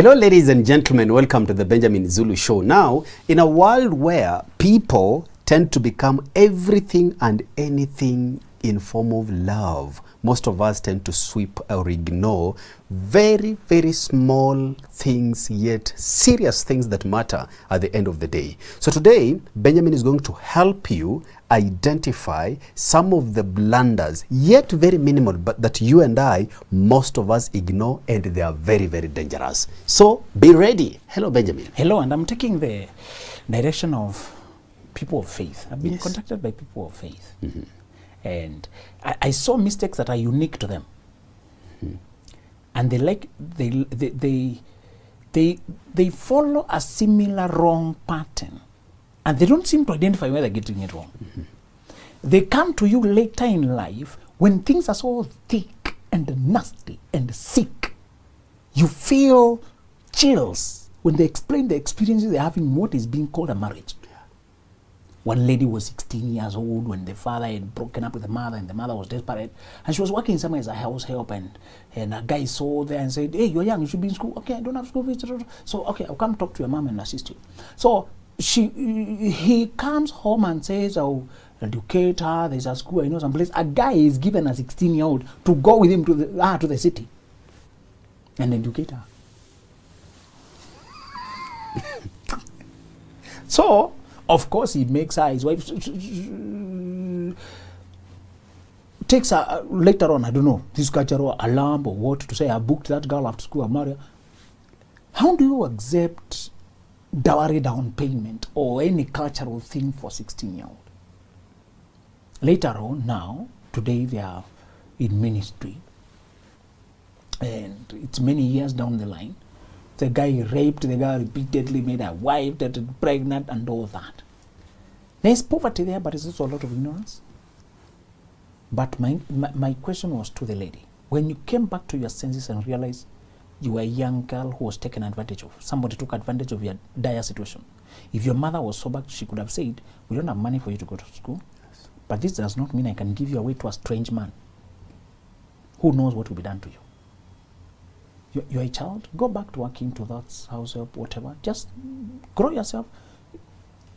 Hello, ladies and gentlemen. Welcome to the Benjamin Zulu Show. Now, in a world where people tend to become everything and anything in form of love, most of us tend to sweep or ignore very, very small things, yet serious things that matter at the end of the day. So today, Benjamin is going to help you identify some of the blunders, yet very minimal, but that you and I, most of us ignore, and they are very, very dangerous. So be ready. Hello, Benjamin. Hello, and I'm taking the direction of people of faith. I've been contacted by people of faith. Mm-hmm. And I saw mistakes that are unique to them. Mm-hmm. And they follow a similar wrong pattern. And they don't seem to identify where they're getting it wrong. Mm-hmm. They come to you later in life when things are so thick and nasty and sick. You feel chills when they explain the experiences they're having, what is being called a marriage. One lady was 16 years old when the father had broken up with the mother, and the mother was desperate. And she was working somewhere as a house help, and a guy saw there and said, "Hey, you're young, you should be in school." "Okay, I don't have school fees." So, "Okay, I'll come talk to your mom and assist you." So he comes home and says, "I'll educate her, there's a school, I know some place." A guy is given a 16-year-old to go with him to the city and educate her. So, of course, he makes her his wife, takes her later on, I don't know, this cultural alarm or what, to say, "I booked that girl after school, I'm married." How do you accept dowry down payment or any cultural thing for 16-year-old? Later on, now, today they are in ministry, and it's many years down the line. The guy raped the girl repeatedly, made her wife that is pregnant and all that. There's poverty there, but it's also a lot of ignorance. But my question was to the lady. When you came back to your senses and realized you were a young girl who was taken advantage of, somebody took advantage of your dire situation. If your mother was sober, she could have said, "We don't have money for you to go to school, but this does not mean I can give you away to a strange man who knows what will be done to you. You're a child, go back to working to that house help, whatever. Just grow yourself.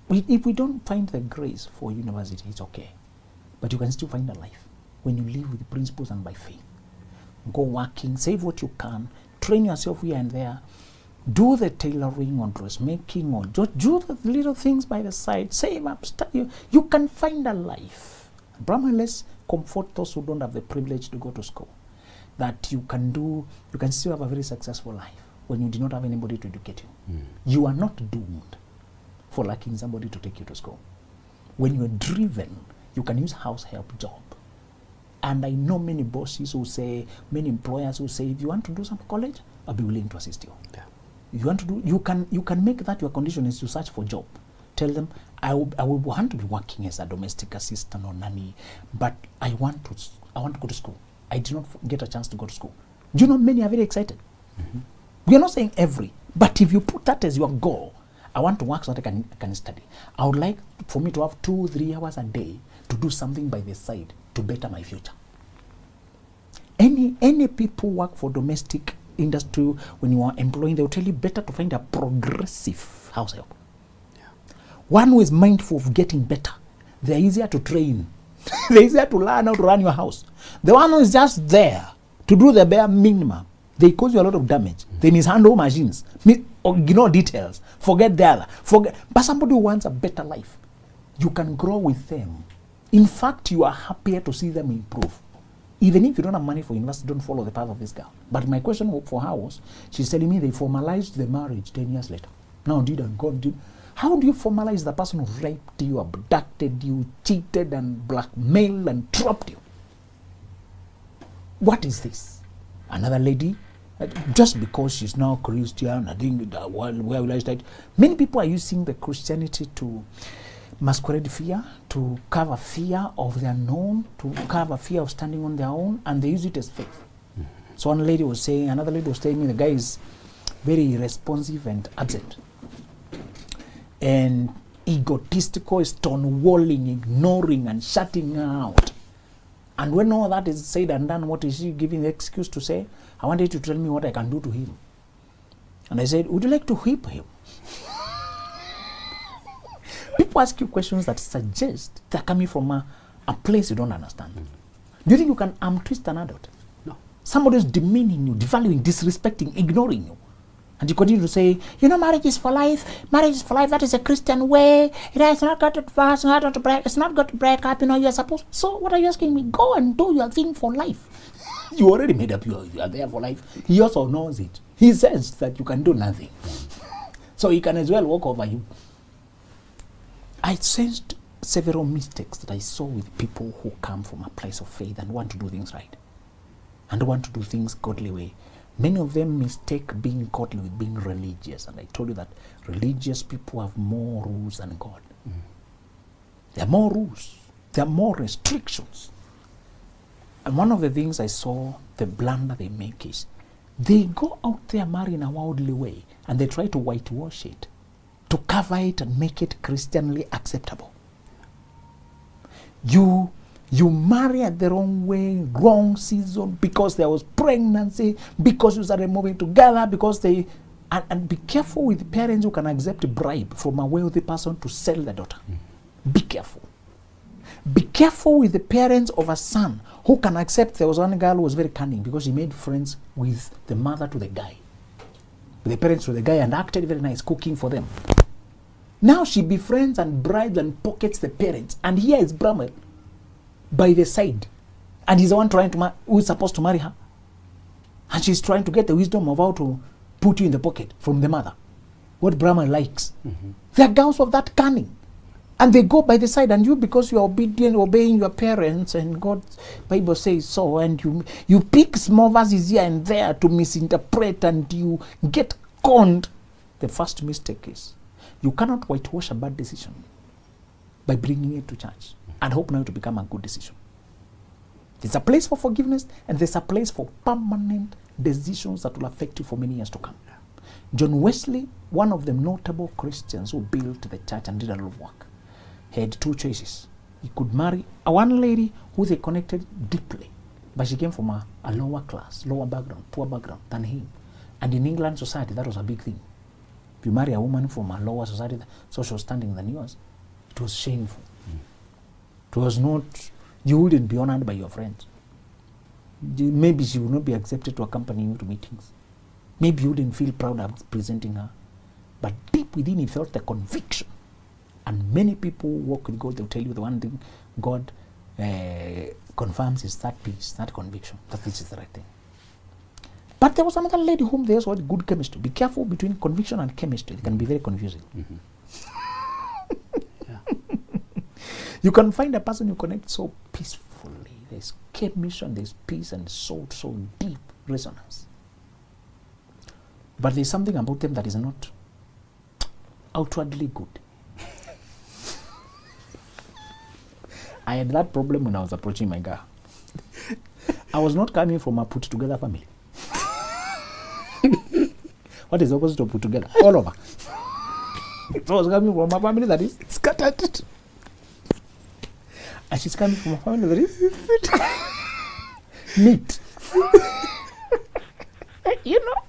If we don't find the grace for university, it's okay. But you can still find a life when you live with principles and by faith. Go working, save what you can, train yourself here and there, do the tailoring or dressmaking, or just do the little things by the side, save up, you can find a life. Brahma, let's comfort those who don't have the privilege to go to school, that you can still have a very successful life when you did not have anybody to educate you. You are not doomed for lacking somebody to take you to school. When you're driven, you can use house help job. And I know many bosses who say, many employers who say, if you want to do some college, I'll be willing to assist you. Yeah. If you want to do, you can make that your condition is to search for job. Tell them, I will want to be working as a domestic assistant or nanny, but I want to go to school. I did not get a chance to go to school. Do you know many are very excited? Mm-hmm. We are not saying every, but if you put that as your goal, I want to work so that I can study. I would like for me to have 2-3 hours a day to do something by the side to better my future. Any people work for domestic industry, when you are employing, they will tell you better to find a progressive house help. Yeah. One who is mindful of getting better. They're easier to train. They're easier to learn how to run your house. The one who is just there to do the bare minimum, they cause you a lot of damage. They mishandle machines, ignore details, forget the other. But somebody who wants a better life, you can grow with them. In fact, you are happier to see them improve. Even if you don't have money for university, don't follow the path of this girl. But my question for her was, she's telling me they formalized the marriage 10 years later. Now did and God did. How do you formalize the person who raped you, abducted you, cheated and blackmailed and trapped you? What is this? Another lady, just because she's now Christian, I think the world where will I start? Many people are using the Christianity to masquerade fear, to cover fear of the unknown, to cover fear of standing on their own, and they use it as faith. Mm-hmm. So another lady was telling me the guy is very irresponsive and absent, and egotistical, stonewalling, ignoring and shutting out. And when all that is said and done, what is she giving the excuse to say? I wanted to tell me what I can do to him. And I said, would you like to whip him? People ask you questions that suggest they're coming from a place you don't understand. Do you think you can arm twist an adult? No. Somebody is demeaning you, devaluing, disrespecting, ignoring you. And you continue to say, you know, marriage is for life. Marriage is for life. That is a Christian way. It's not got to fast, it's not got to break. It's not got to break up. You know, you're supposed. So what are you asking me? Go and do your thing for life. You already made up. You are there for life. He also knows it. He says that you can do nothing. So he can as well walk over you. I sensed several mistakes that I saw with people who come from a place of faith and want to do things right. And want to do things godly way. Many of them mistake being godly with being religious. And I told you that religious people have more rules than God. There are more rules. There are more restrictions. And one of the things I saw, the blunder they make is, they go out there marrying a worldly way and they try to whitewash it, to cover it and make it Christianly acceptable. You marry at the wrong way, wrong season, because there was pregnancy, because you started moving together, because they... And be careful with parents who can accept a bribe from a wealthy person to sell their daughter. Be careful. Be careful with the parents of a son who can accept. There was one girl who was very cunning because she made friends with the mother to the guy, with the parents to the guy, and acted very nice, cooking for them. Now she befriends and bribes and pockets the parents, and here is Brahman by the side, and he's the one trying to who is supposed to marry her, and she's trying to get the wisdom of how to put you in the pocket from the mother, what Brahman likes. There are girls of that cunning. And they go by the side, and you, because you are obedient, obeying your parents, and God's Bible says so, and you pick small verses here and there to misinterpret, and you get conned. The first mistake is, you cannot whitewash a bad decision by bringing it to church and hope now to become a good decision. There's a place for forgiveness, and there's a place for permanent decisions that will affect you for many years to come. John Wesley, one of the notable Christians who built the church and did a lot of work, had two choices. He could marry one lady who they connected deeply, but she came from a lower class, lower background, poor background than him. And in England society, that was a big thing. If you marry a woman from a lower society, social standing than yours, it was shameful. It was not, you wouldn't be honored by your friends. Maybe she would not be accepted to accompany you to meetings. Maybe you wouldn't feel proud of presenting her. But deep within, he felt the conviction. And many people who walk with God, they'll tell you the one thing God confirms is that peace, that conviction, that this is the right thing. But there was another lady whom there's what good chemistry. Be careful between conviction and chemistry. It can be very confusing. You can find a person you connect so peacefully. There's chemistry, there's peace, and so deep resonance. But there's something about them that is not outwardly good. I had that problem when I was approaching my girl. I was not coming from a put-together family. What is opposite to put together? All over. So I was coming from a family that is scattered. And she's coming from a family that is neat. You know?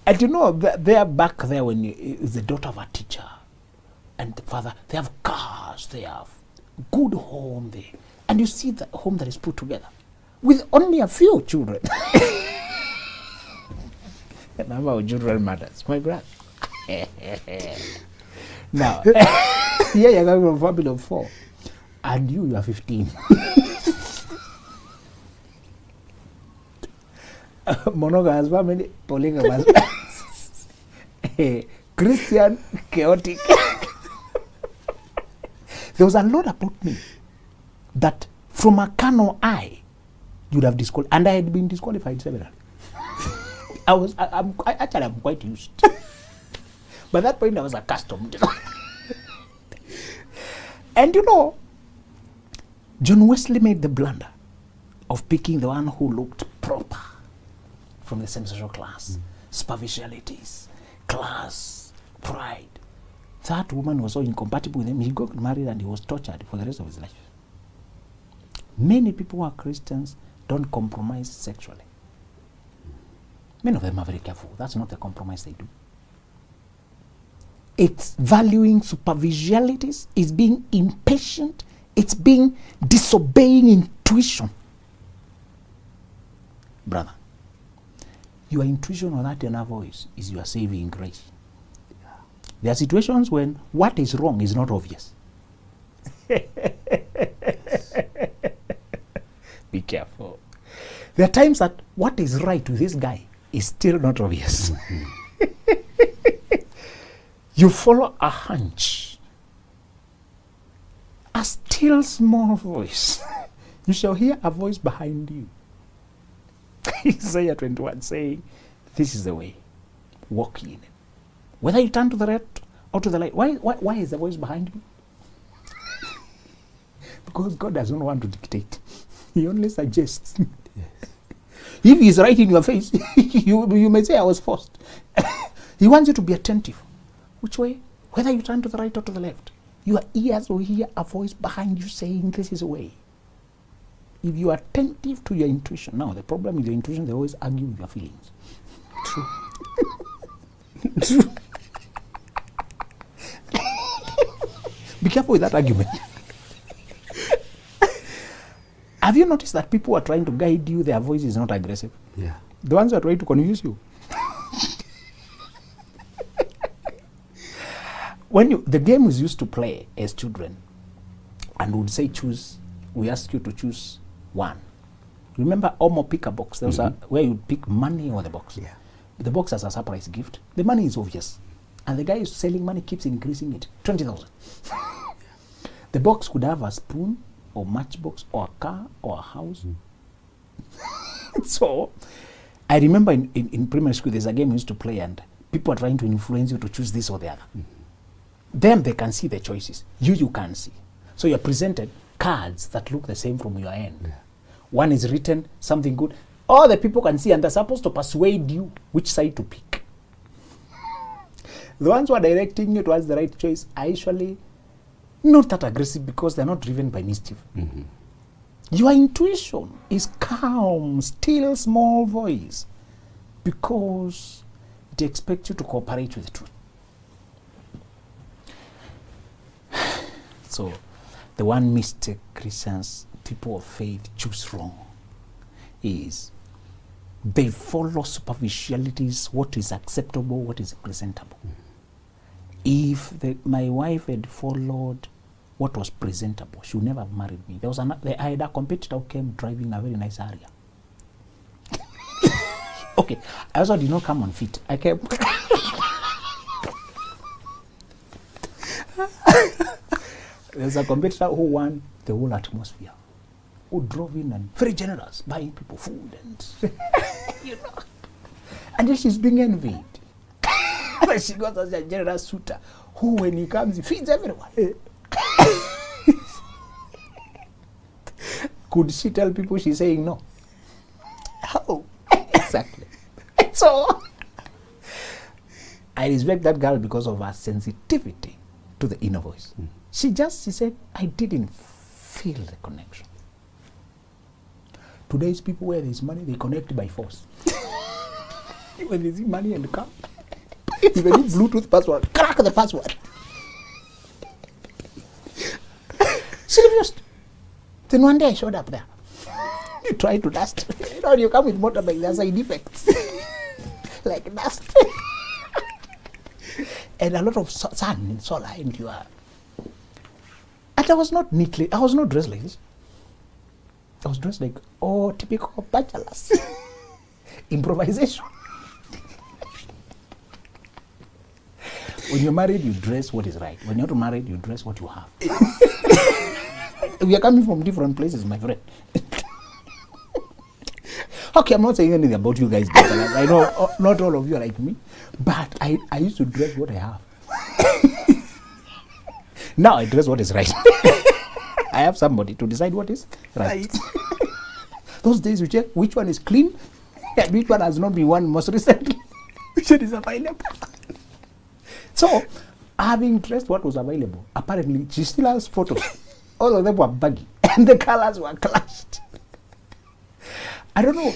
And you know, they're back there when is the daughter of a teacher. And the father, they have cars, they have good home there. And you see the home that is put together with only a few children. The number of children matters, my brother. Now, here you're coming from a family of 4, and you are 15. Monogamous family, polygamous, Christian, chaotic. There was a lot about me that from a carnal eye, you'd have disqualified, and I had been disqualified several. I'm quite used. By that point, I was accustomed. And you know, John Wesley made the blunder of picking the one who looked proper from the same social class, superficialities, class, pride. That woman was so incompatible with him, he got married and he was tortured for the rest of his life. Many people who are Christians don't compromise sexually. Many of them are very careful. That's not the compromise they do. It's valuing superficialities, it's being impatient, it's being disobeying intuition. Brother, your intuition or that inner voice is your saving grace. Yeah. There are situations when what is wrong is not obvious. Be careful. There are times that what is right with this guy is still not obvious. You follow a hunch, a still small voice. You shall hear a voice behind you. Isaiah 21 saying, this is the way, walk in it. Whether you turn to the left or to the right. Why is the voice behind me? Because God does not want to dictate. He only suggests. Yes. If he's right in your face, you may say I was forced. He wants you to be attentive. Which way? Whether you turn to the right or to the left. Your ears will hear a voice behind you saying this is the way. If you are attentive to your intuition. Now, the problem with your intuition, they always argue with your feelings. True. True. Be careful with that argument. Have you noticed that people are trying to guide you, their voice is not aggressive? Yeah. The ones who are trying to confuse you. When the game was used to play as children, and would say choose, we ask you to choose one. Remember Omo pick a box. There was where you pick money or the box. Yeah. The box has a surprise gift. The money is obvious. And the guy who's selling money keeps increasing it. 20,000. The box could have a spoon or matchbox or a car or a house. So I remember in primary school there's a game we used to play and people are trying to influence you to choose this or the other. Them they can see the choices. You can't see. So you're presented cards that look the same from your end. Yeah. One is written something good. All the people can see and they're supposed to persuade you which side to pick. The ones who are directing you towards the right choice are usually not that aggressive because they're not driven by mischief. Mm-hmm. Your intuition is calm, still, small voice because it expects you to cooperate with the truth. So, the one mistake Christians, people of faith, choose wrong is they follow superficialities, what is acceptable, what is presentable. If my wife had followed what was presentable, she would never have married me. I had a competitor who came driving a very nice area. Okay, I also did not come on feet. I came. There's a competitor who won the whole atmosphere, who drove in and very generous, buying people food and you know. And then she's being envied. But she got such a generous suitor who, when he comes, he feeds everyone. Could she tell people she's saying no? How? Exactly. So, I respect that girl because of her sensitivity to the inner voice. She said, I didn't feel the connection. Today's people, where there's money, they connect by force. When they see money and come, even if Bluetooth password, crack the password. She refused. Then one day I showed up there. You try to dust. You know, you come with motorbike, there's side effects. Like dust. And a lot of sun and solar and you are. And I was not dressed like this. I was dressed like, typical bachelors. Improvisation. When you're married, you dress what is right. When you're not married, you dress what you have. We are coming from different places, my friend. Okay, I'm not saying anything about you guys. I know not all of you are like me, but I used to dress what I have. Now I dress what is right. I have somebody to decide what is right. Those days we check which one is clean and which one has not been worn most recently. Which one is available. So, having dressed what was available, apparently she still has photos. All of them were baggy and the colors were clashed. I don't know.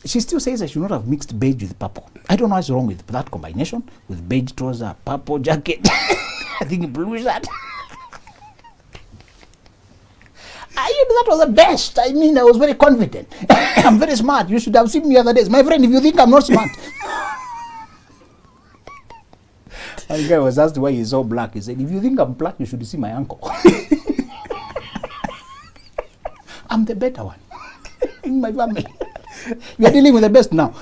She still says I should not have mixed beige with purple. I don't know what's wrong with that combination, with beige trouser, purple jacket, I think blue shirt. That was the best. I mean, I was very confident. I'm very smart. You should have seen me the other days. My friend, if you think I'm not smart. And the guy was asked why he's so black. He said, if you think I'm black, you should see my uncle. I'm the better one in my family. We are dealing with the best now.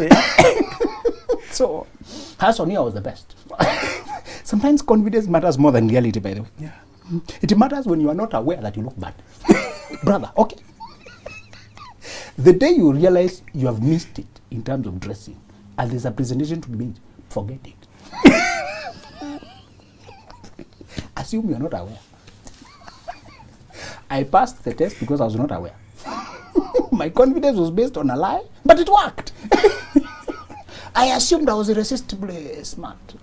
So, Hassonia was the best. Sometimes confidence matters more than reality, by the way. Yeah. It matters when you are not aware that you look bad. Brother, okay. The day you realize you have missed it in terms of dressing and there's a presentation to be made, forget it. Assume you are not aware. I passed the test because I was not aware. My confidence was based on a lie, but it worked. I assumed I was irresistibly smart.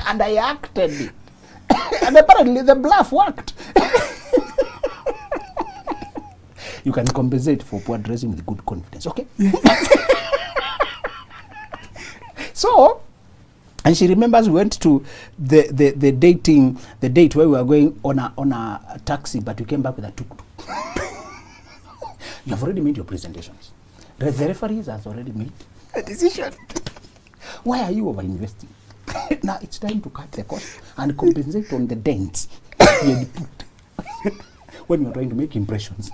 And I acted it. And apparently the bluff worked. You can compensate for poor dressing with good confidence, okay? So, and she remembers we went to the date where we were going on a taxi, but we came back with a tuk-tuk. You have already made your presentations. The referees has already made a decision. Why are you over-investing? Now it's time to cut the cost and compensate on the dents you had put when you're trying to make impressions.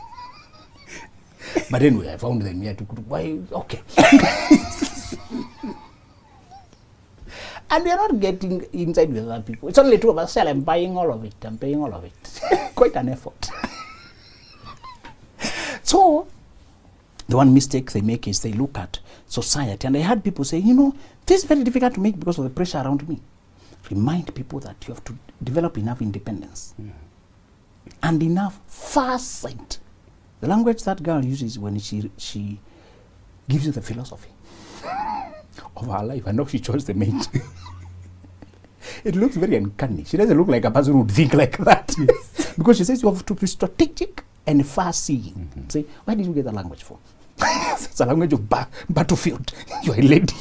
But anyway, I found them here to why okay. And we are not getting inside with other people. It's only two of us. I'm buying all of it. I'm paying all of it. Quite an effort. So, the one mistake they make is they look at society. And I heard people say, you know, this is very difficult to make because of the pressure around me. Remind people that you have to develop enough independence and enough foresight. The language that girl uses when she gives you the philosophy of her life. I know she chose the mate. It looks very uncanny. She doesn't look like a person who would think like that. Yes. Because she says you have to be strategic and far-seeing. Say, where did you get the language from? It's a language of battlefield. You're a lady.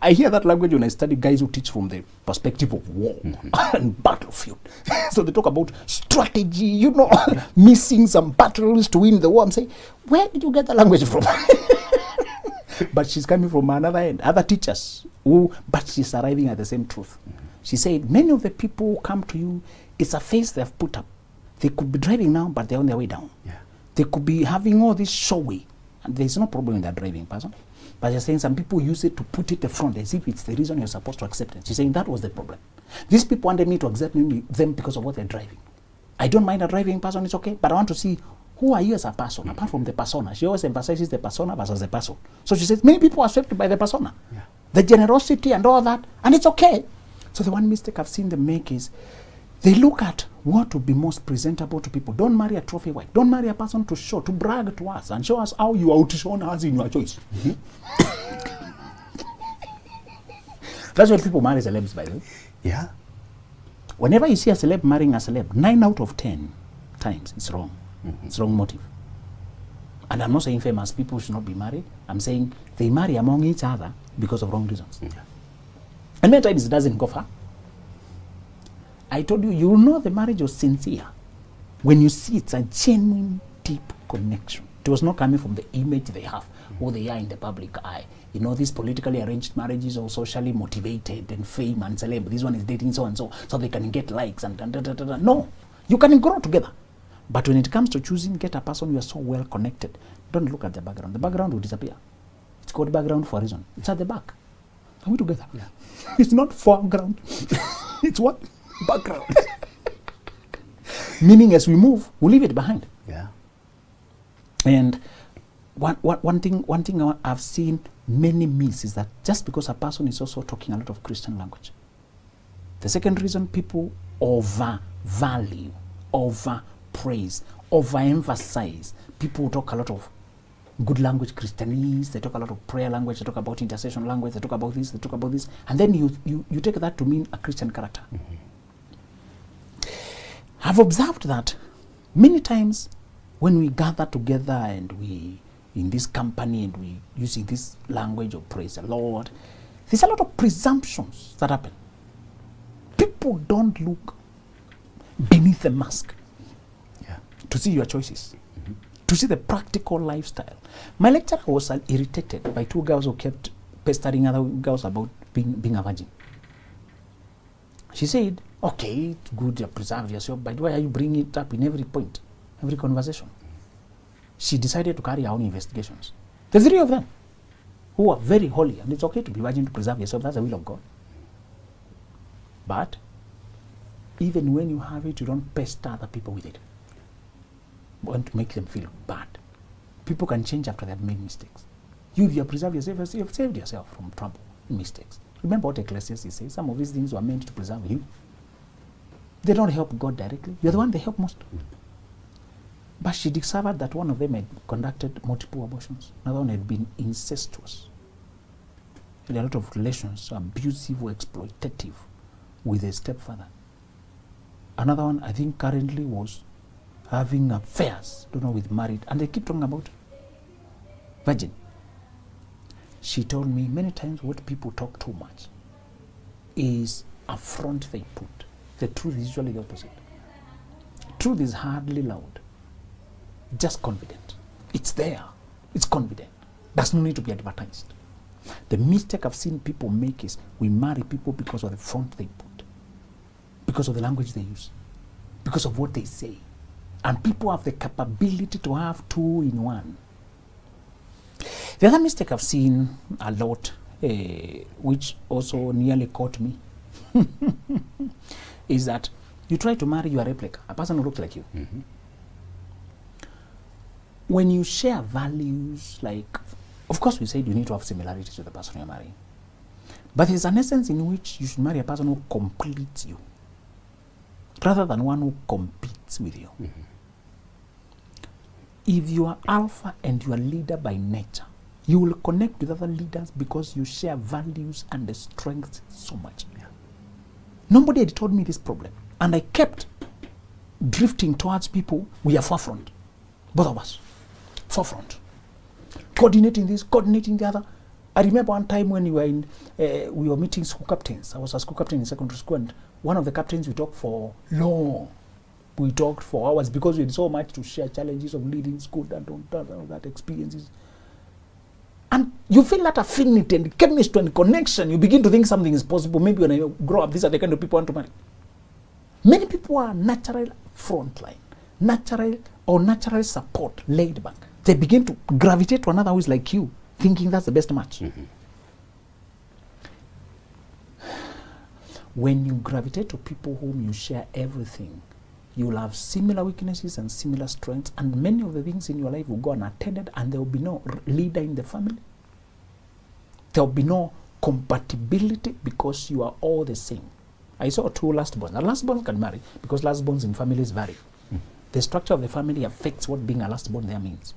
I hear that language when I study guys who teach from the perspective of war and battlefield. So they talk about strategy, you know, missing some battles to win the war. I'm saying, where did you get the language from? But she's coming from another end, other teachers, but she's arriving at the same truth. She said, many of the people who come to you, it's a face they've put up. They could be driving now, but they're on their way down. Yeah. They could be having all this showy, and there's no problem in that driving person. But you're saying some people use it to put it the front as if it's the reason you're supposed to accept it. She's saying that was the problem. These people wanted me to accept them because of what they're driving. I don't mind a driving person, it's okay, but I want to see who are you as a person, apart from the persona. She always emphasizes the persona versus the person. So she says, many people are swept by the persona. Yeah. The generosity and all that, and it's okay. So the one mistake I've seen them make is, they look at what would be most presentable to people. Don't marry a trophy wife. Don't marry a person to brag to us and show us how you outshone us in your choice. That's why people marry celebs, by the way. Yeah. Whenever you see a celeb marrying a celeb, 9 out of 10 times it's wrong. It's wrong motive. And I'm not saying famous people should not be married. I'm saying they marry among each other because of wrong reasons. And many times it doesn't go far. I told you, you'll know the marriage was sincere when you see it's a genuine, deep connection. It was not coming from the image they have, who they are in the public eye. You know, these politically arranged marriages are socially motivated and fame and celeb. This one is dating so and so they can get likes and da. No, you can grow together. But when it comes to choosing, get a person you are so well connected. Don't look at the background. The background will disappear. It's called background for a reason. It's at the back. Are we together? Yeah. It's not foreground. It's what? Background. Meaning as we move, we leave it behind. Yeah. And one thing I've seen many miss is that just because a person is also talking a lot of Christian language. The second reason people overvalue, overpraise, overemphasize. People talk a lot of good language, Christianese, they talk a lot of prayer language, they talk about intercession language, they talk about this, and then you take that to mean a Christian character. I've observed that many times when we gather together and we in this company and we using this language of praise the Lord. There's a lot of presumptions that happen. People don't look beneath the mask to see your choices, to see the practical lifestyle. My lecturer was irritated by two girls who kept pestering other girls about being a virgin. She said, okay, it's good to preserve yourself, but why are you bringing it up in every point, every conversation? She decided to carry her own investigations. The three of them, who are very holy, and it's okay to be virgin to preserve yourself, that's the will of God. But even when you have it, you don't pester other people with it. You want to make them feel bad. People can change after they've made mistakes. You, if you preserve yourself, you have saved yourself from trouble and mistakes. Remember what Ecclesiastes says, some of these things were meant to preserve you. They don't help God directly. You're the one they help most. But she discovered that one of them had conducted multiple abortions. Another one had been incestuous. Had a lot of relations, abusive or exploitative, with a stepfather. Another one, I think, currently was having affairs, don't know, with married, and they keep talking about virgin. She told me many times what people talk too much is a front they put. The truth is usually the opposite. Truth is hardly loud, just confident. It's there, it's confident. Does not need to be advertised. The mistake I've seen people make is we marry people because of the front they put, because of the language they use, because of what they say. And people have the capability to have two in one. The other mistake I've seen a lot, which also nearly caught me, is that you try to marry your replica, a person who looks like you. When you share values, like, of course we said you need to have similarities with the person you're marrying. But there's an essence in which you should marry a person who completes you, rather than one who competes with you. If you are alpha and you are leader by nature, you will connect with other leaders because you share values and the strengths so much. Nobody had told me this problem. And I kept drifting towards people. We are forefront. Both of us. Forefront. Coordinating this, coordinating the other. I remember one time when we were we were meeting school captains. I was a school captain in secondary school, and one of the captains, we talked for long. We talked for hours because we had so much to share, challenges of leading school and all that experiences. And you feel that affinity and chemistry and connection. You begin to think something is possible. Maybe when I grow up, these are the kind of people I want to marry. Many people are natural frontline, natural support, laid back. They begin to gravitate to another who is like you, thinking that's the best match. When you gravitate to people whom you share everything, you will have similar weaknesses and similar strengths, and many of the things in your life will go unattended, and there will be no leader in the family. There will be no compatibility because you are all the same. I saw two lastborns. Now, lastborns can marry because lastborns in families vary. The structure of the family affects what being a lastborn there means.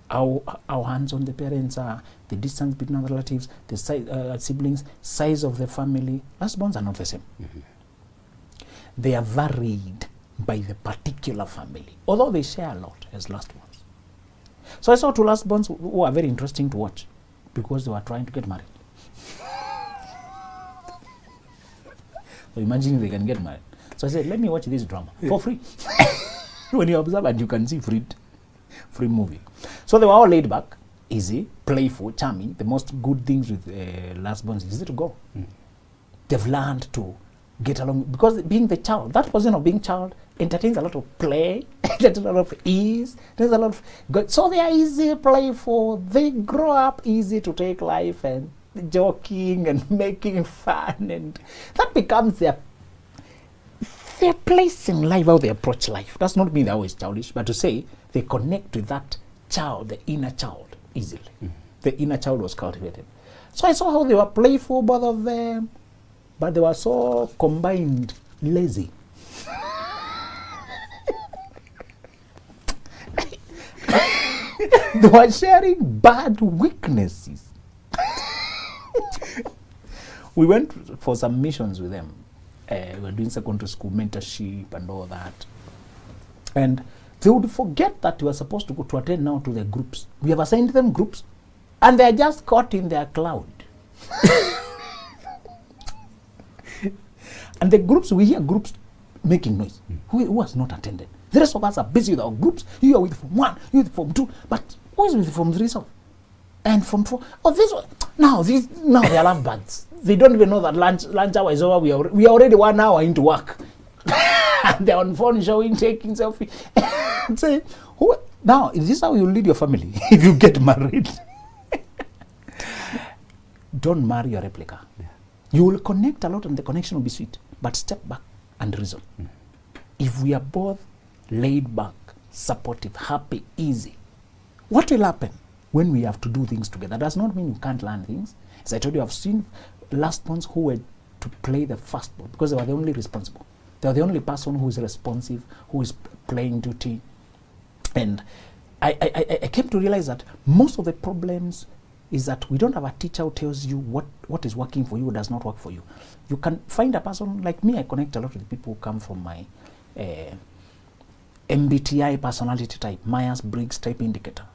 How hands-on the parents are, the distance between other relatives, the siblings, size of the family. Lastborns are not the same. They are varied by the particular family, although they share a lot as lastborns. So I saw two lastborns who are very interesting to watch because they were trying to get married. So imagine they can get married. So I said, let me watch this drama for free. When you observe, and you can see free movie. So they were all laid back, easy, playful, charming. The most good things with lastborns is easy to go. They've learned to get along, because being the child, that position of being child entertains a lot of play, there's a lot of ease, there's a lot of good. So they are easy, playful, they grow up easy to take life and joking and making fun, and that becomes their place in life, how they approach life. Does not mean they're always childish, but to say they connect with that child, the inner child, easily. The inner child was cultivated. So I saw how they were playful, both of them, but they were so combined lazy. They were sharing bad weaknesses. We went for some missions with them. We were doing secondary school mentorship and all that. And They would forget that you are supposed to go to attend now to the groups. We have assigned them groups, and they are just caught in their cloud. And the groups, we hear groups making noise. Who has not attended? The rest of us are busy with our groups. You are with Form 1, you are with Form 2, but who is with Form 3 so? And Form 4? Oh, this one. Now they are lovebirds. They don't even know that lunch hour is over. We are already 1 hour into work. And they're on phone showing, taking selfie. And say, now, is this how you lead your family if you get married? Don't marry your replica. Yeah. You will connect a lot and the connection will be sweet. But step back and reason. If we are both laid back, supportive, happy, easy, what will happen when we have to do things together? Does not mean you can't learn things. As I told you, I've seen last ones who were to play the first ball because they were the only responsible. They are the only person who is responsive, who is playing duty. And I came to realize that most of the problems is that we don't have a teacher who tells you what is working for you, does not work for you. You can find a person like me. I connect a lot with people who come from my MBTI personality type, Myers-Briggs type indicator.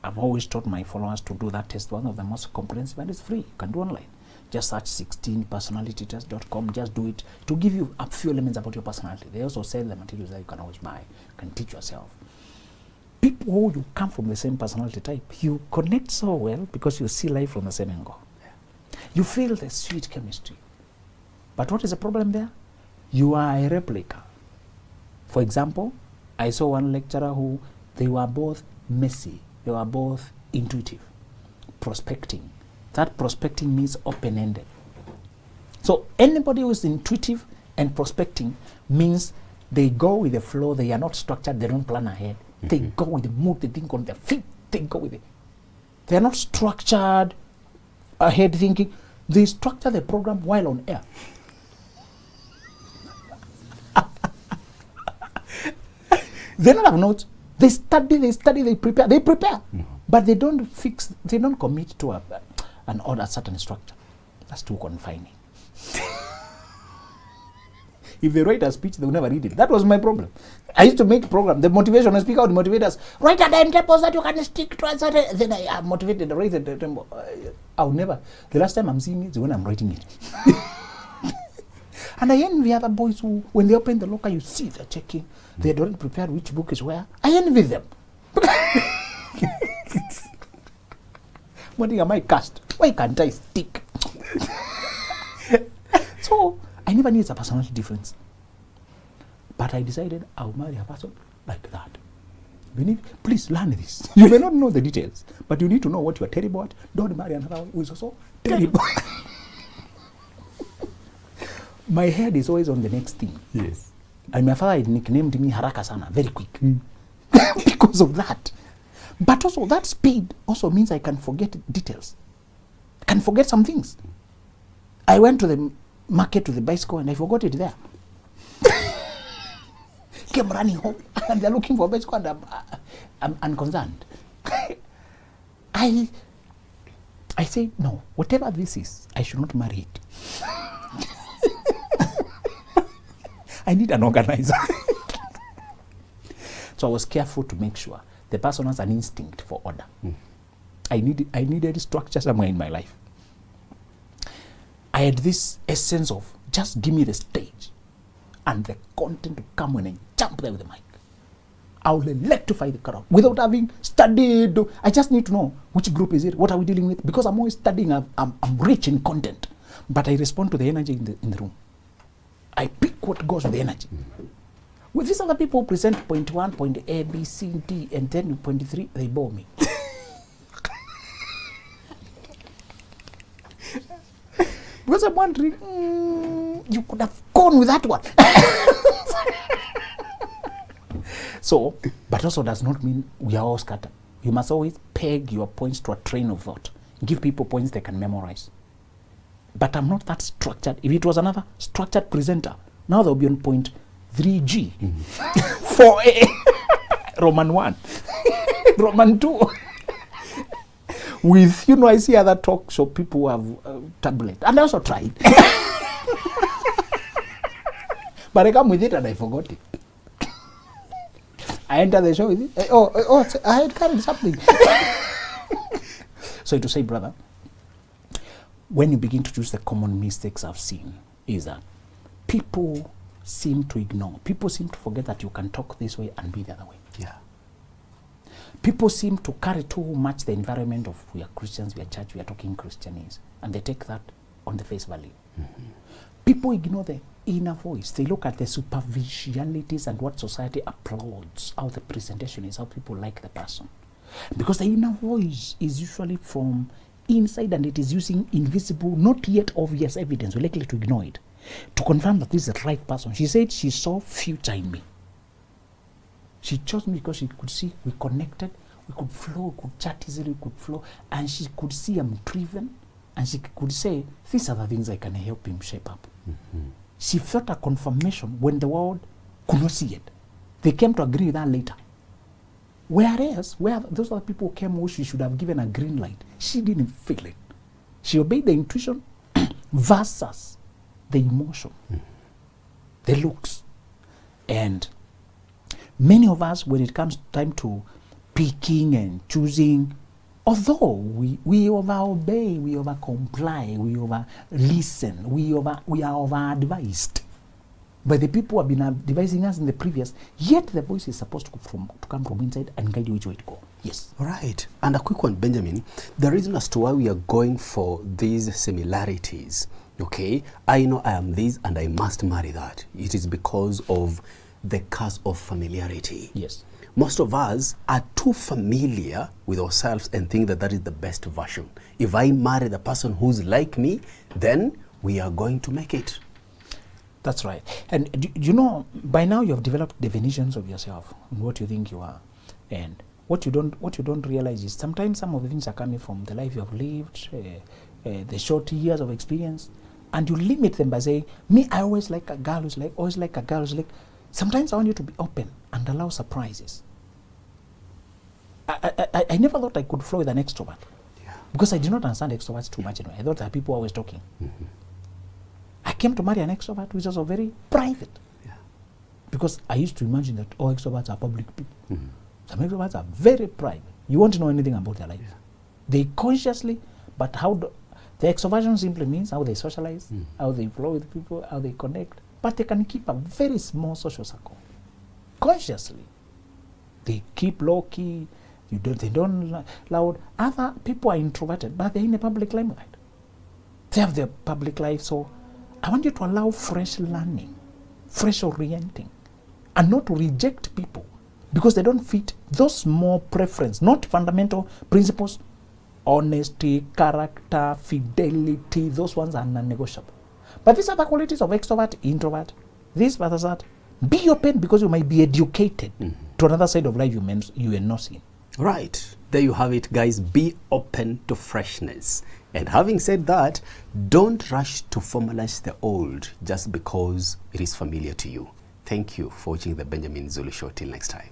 I've always taught my followers to do that test, one of the most comprehensive, and it's free. You can do online. Just search 16personalitytest.com, just do it to give you a few elements about your personality. They also sell the materials that you can always buy, you can teach yourself. People who you come from the same personality type, you connect so well because you see life from the same angle. You feel the sweet chemistry. But what is the problem there? You are a replica. For example, I saw one lecturer who, they were both messy, they were both intuitive, prospecting. That prospecting means open-ended. So anybody who is intuitive and prospecting means they go with the flow, they are not structured, they don't plan ahead. They go with the mood, they think on their feet, they go with it. They are not structured ahead thinking. They structure the program while on air. They don't have notes. They study, they prepare. But they don't commit to an order, certain structure. That's too confining. If they write a speech, they will never read it. That was my problem. I used to make program. The motivational speaker would motivate us. Write a timetable that you can stick to. Then I motivated to write the timetable. I'll never. The last time I'm seeing it is when I'm writing it. And I envy other boys who, when they open the locker, you see they're checking. They don't prepare which book is where. I envy them. What am I cast? Why can't I stick? So I never knew it's a personality difference. But I decided I'll marry a person like that. Please learn this. You may not know the details, but you need to know what you are terrible at. Don't marry another one who is also terrible. My head is always on the next thing. Yes. And my father nicknamed me Haraka Sana, very quick. Because of that. But also that speed also means I can forget details. I can forget some things. I went to the market with the bicycle and I forgot it there. Came running home and they're looking for a bicycle and I'm unconcerned. I say, no, whatever this is, I should not marry it. I need an organizer. So I was careful to make sure the person has an instinct for order. I needed structure somewhere in my life. I had this essence of just give me the stage and the content to come when I jump there with the mic. I will electrify the crowd without having studied. I just need to know which group is it, what are we dealing with, because I'm always studying, I'm rich in content, but I respond to the energy in the room. I pick what goes with the energy. With these other people who present point 1, point A, B, C, D, and then point 3, they bore me. Because I'm wondering, you could have gone with that one. So, but also does not mean we are all scattered. You must always peg your points to a train of thought. Give people points they can memorize. But I'm not that structured. If it was another structured presenter, now they'll be on point 3G, 4A, Roman 1, Roman 2. With, I see other talk show people who have tablet. And I also tried. But I come with it and I forgot it. I enter the show with it. I had carried something. So to say, brother, when you begin to choose the common mistakes I've seen is that people seem to ignore. People seem to forget that you can talk this way and be the other way. Yeah. People seem to carry too much the environment of we are Christians, we are church, we are talking Christianese, and they take that on the face value. Mm-hmm. People ignore the inner voice. They look at the superficialities and what society applauds, how the presentation is, how people like the person. Because the inner voice is usually from inside, and it is using invisible, not yet obvious evidence. We're likely to ignore it to confirm that this is the right person. She said she saw future in me. She chose me because she could see we connected, we could flow, we could chat easily, we could flow, and she could see I'm driven, and she could say, these are the things I can help him shape up. Mm-hmm. She felt a confirmation when the world could not see it. They came to agree with that later. Whereas, those other people came who she should have given a green light, she didn't feel it. She obeyed the intuition versus the emotion, the looks. And many of us, when it comes time to picking and choosing, although we over-obey, we over-comply, we over-listen, we are over-advised by the people who have been advising us in the previous, yet the voice is supposed to come from inside and guide you which way to go. Yes. Right. And a quick one, Benjamin. The reason as to why we are going for these similarities, okay, I know I am this and I must marry that. It is because of the curse of familiarity. Yes. Most of us are too familiar with ourselves and think that that is the best version. If I marry the person who's like me, then we are going to make it. That's right. And you know, by now you have developed definitions of yourself and what you think you are. And what you don't realize is sometimes some of the things are coming from the life you have lived, the short years of experience, and you limit them by saying, me, I always like a girl who's like, always like a girl who's like. Sometimes I want you to be open and allow surprises. I never thought I could flow with an extrovert. Yeah. Because I did not understand extroverts too much anyway. I thought that people were always talking. Mm-hmm. I came to marry an extrovert which was very private. Yeah. Because I used to imagine that all extroverts are public people. Mm-hmm. Some extroverts are very private. You won't know anything about their lives. Yeah. They consciously, but the extroversion simply means how they socialize, how they flow with people, how they connect. But they can keep a very small social circle. Consciously. They keep low-key. They don't loud. Other people are introverted, but they're in the public limelight. They have their public life. So I want you to allow fresh learning, fresh orienting, and not to reject people because they don't fit those small preferences, not fundamental principles. Honesty, character, fidelity, those ones are non-negotiable. But these other qualities of extrovert, introvert, this versus that, be open because you might be educated to another side of life you are not seeing. Right. There you have it, guys. Be open to freshness. And having said that, don't rush to formalize the old just because it is familiar to you. Thank you for watching the Benjamin Zulu Show. Till next time.